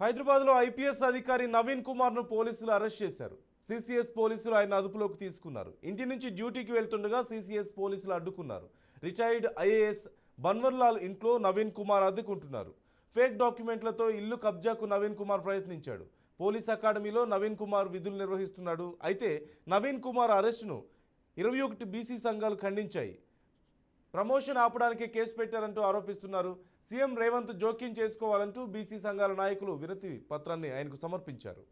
హైదరాబాద్లో ఐపీఎస్ అధికారి నవీన్ కుమార్ను పోలీసులు అరెస్ట్ చేశారు. సిసిఎస్ పోలీసులు ఆయన అదుపులోకి తీసుకున్నారు. ఇంటి నుంచి డ్యూటీకి వెళ్తుండగా సిసిఎస్ పోలీసులు అడ్డుకున్నారు. రిటైర్డ్ ఐఏఎస్ బన్వర్లాల్ ఇంట్లో నవీన్ కుమార్ అద్దెకుంటున్నారు. ఫేక్ డాక్యుమెంట్లతో ఇల్లు కబ్జాకు నవీన్ కుమార్ ప్రయత్నించాడు. పోలీస్ అకాడమీలో నవీన్ కుమార్ విధులు నిర్వహిస్తున్నాడు. అయితే నవీన్ కుమార్ అరెస్టును 21 బీసీ సంఘాలు ఖండించాయి. ప్రమోషన్ ఆపడానికి కేసు పెట్టారంటూ ఆరోపిస్తున్నారు. సీఎం రేవంత్ జోక్యం చేసుకోవాలంటూ బీసీ సంఘాల నాయకులు వినతి పత్రాన్ని ఆయనకు సమర్పించారు.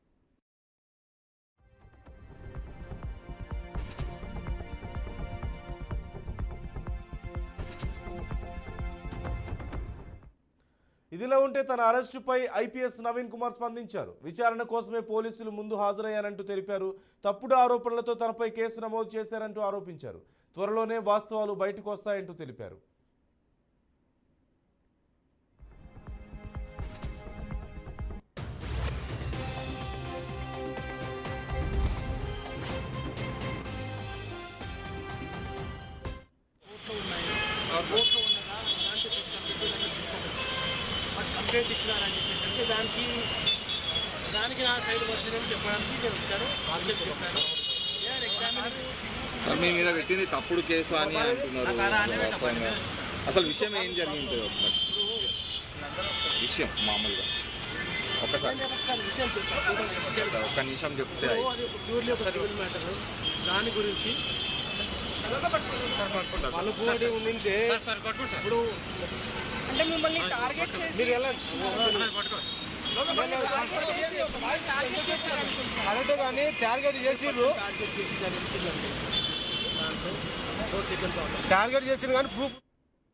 ఇదిలా ఉంటే తన అరెస్టుపై ఐపీఎస్ నవీన్ కుమార్ స్పందించారు. విచారణ కోసమే పోలీసులు ముందు హాజరయ్యారంటూ తెలిపారు. తప్పుడు ఆరోపణలతో తనపై కేసు నమోదు చేశారంటూ ఆరోపించారు. త్వరలోనే వాస్తవాలు బయటకు వస్తాయంటూ తెలిపారు. కంప్లైంట్ ఇచ్చినారని చెప్పేసి దానికి నా సైడ్ వర్షన్ అని చెప్పడానికి నేను వచ్చాను. ఆబ్జెక్ట్ చెప్పాను. సార్ మీ మీద పెట్టింది తప్పుడు కేసు అని అంటున్నారు. అసలు విషయం ఏం జరిగింది ఒకసారి విషయం మామూలుగా ఒకసారి ఒక్క నిమిషం చెప్తే ప్యూర్లీ ఒక సివిల్ మ్యాటర్. దాని గురించి పలుకోటి ఉండింటే ఇప్పుడు అంటే మిమ్మల్ని టార్గెట్ చేసి మీరు ఎలా కరెక్ట్ కానీ టార్గెట్ చేసిర్రు. టార్గెట్ చేసి కానీ ప్రూఫ్